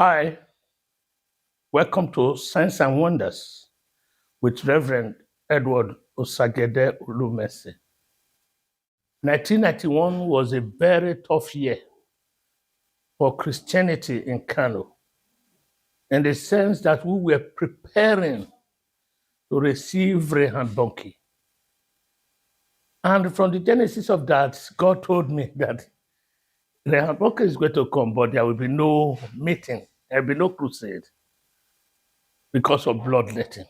Hi, welcome to Science and Wonders with Reverend Edward Osagede Olumese. 1991 was a very tough year for Christianity in Kano in the sense that we were preparing to receive Rehan Bonki. And from the genesis of that, God told me that Rehan Bonki is going to come, but there will be no meeting, there will be no crusade because of bloodletting.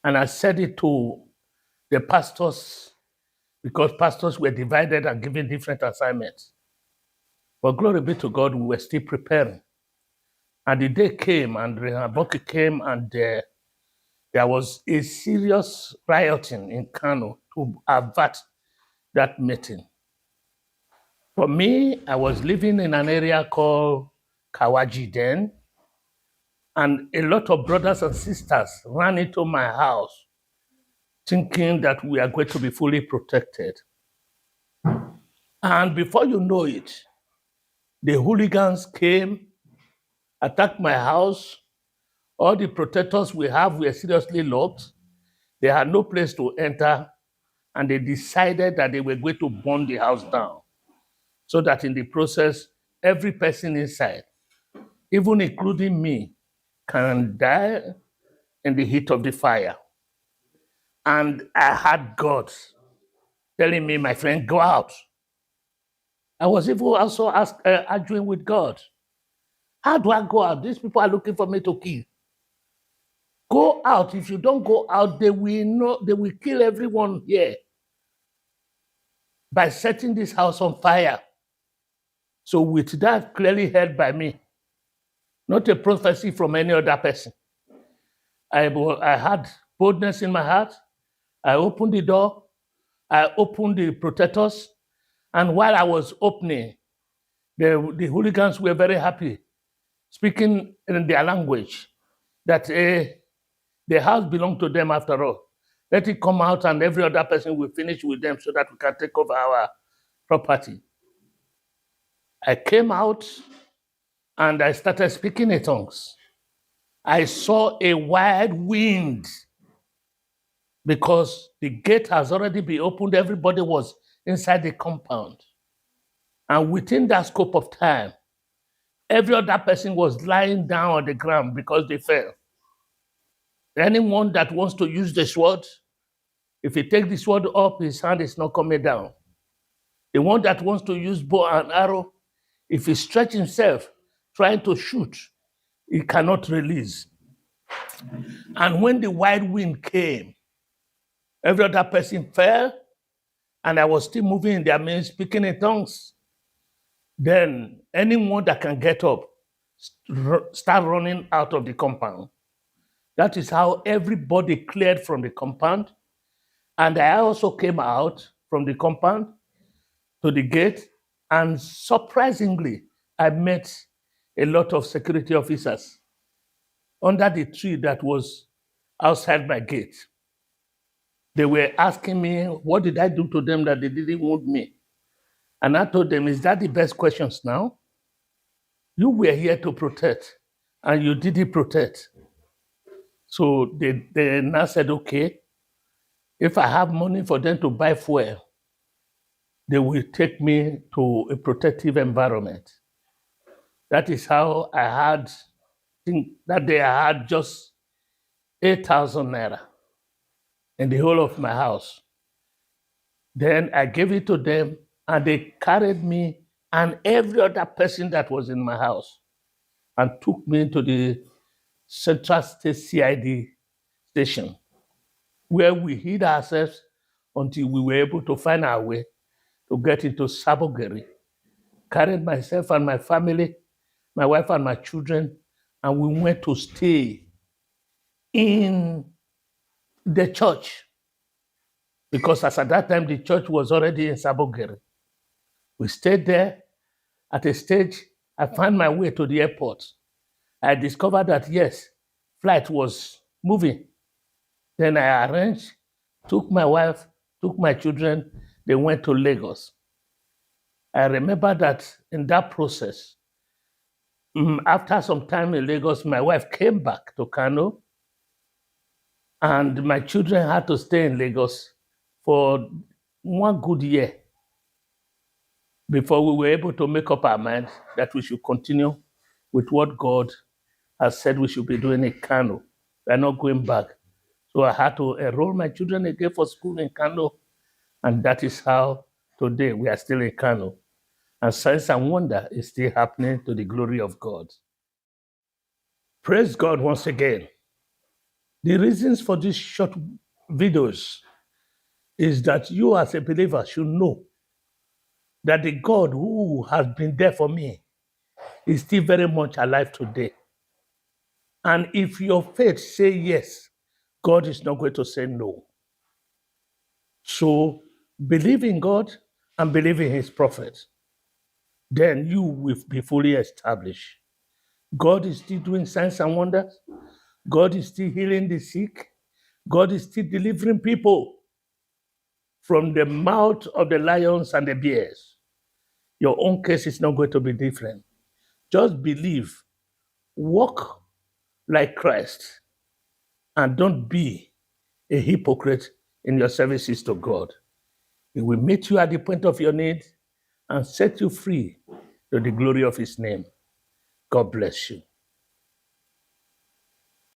And I said it to the pastors because pastors were divided and given different assignments. But glory be to God, we were still preparing. And the day came, and Rehoboam came, and there was a serious rioting in Kano to avert that meeting. For me, I was living in an area called Kawaji then, and a lot of brothers and sisters ran into my house thinking that we are going to be fully protected. And before you know it, the hooligans came, attacked my house. All the protectors we have were seriously locked. They had no place to enter, and they decided that they were going to burn the house down so that in the process, every person inside, even including me, can die in the heat of the fire. And I had God telling me, my friend, go out. I was even also arguing with God. How do I go out? These people are looking for me to kill. Go out. If you don't go out, they will kill everyone here by setting this house on fire. So with that clearly heard by me, not a prophecy from any other person, I had boldness in my heart. I opened the door. I opened the protectors. And while I was opening, the hooligans were very happy, speaking in their language, that the house belonged to them after all. Let it come out and every other person will finish with them so that we can take over our property. I came out and I started speaking in tongues. I saw a wide wind because the gate has already been opened. Everybody was inside the compound. And within that scope of time, every other person was lying down on the ground because they fell. Anyone that wants to use the sword, if he takes the sword up, his hand is not coming down. The one that wants to use bow and arrow, if he stretches himself trying to shoot, he cannot release. And when the wide wind came, every other person fell, and I was still moving in their midst, speaking in tongues. Then anyone that can get up, start running out of the compound. That is how everybody cleared from the compound. And I also came out from the compound to the gate, and surprisingly, I met a lot of security officers under the tree that was outside my gate. They were asking me, what did I do to them that they didn't want me? And I told them, is that the best questions now? You were here to protect, and you didn't protect. So they now said, okay, if I have money for them to buy fuel, they will take me to a protective environment. That is how I had, that day I had just 8,000 naira in the whole of my house. Then I gave it to them, and they carried me and every other person that was in my house and took me to the Central State CID station, where we hid ourselves until we were able to find our way to get into Sabogeri. Carried myself and my family, my wife and my children, and we went to stay in the church, because as at that time, the church was already in Sabogeri. We stayed there. At a stage, I found my way to the airport. I discovered that, yes, flight was moving. Then I arranged, took my wife, took my children, they went to Lagos. I remember that in that process, After some time in Lagos, my wife came back to Kano, and my children had to stay in Lagos for 1 good year before we were able to make up our mind that we should continue with what God has said we should be doing in Kano. We're not going back. So I had to enroll my children again for school in Kano. And that is how today we are still in Kano. And signs and wonder is still happening to the glory of God. Praise God once again. The reasons for these short videos is that you as a believer should know that the God who has been there for me is still very much alive today. And if your faith say yes, God is not going to say no. So believe in God and believe in his prophets. Then you will be fully established. God is still doing signs and wonders. God is still healing the sick. God is still delivering people from the mouth of the lions and the bears. Your own case is not going to be different. Just believe, walk like Christ, and don't be a hypocrite in your services to God. He will meet you at the point of your need and set you free to the glory of his name. God bless you.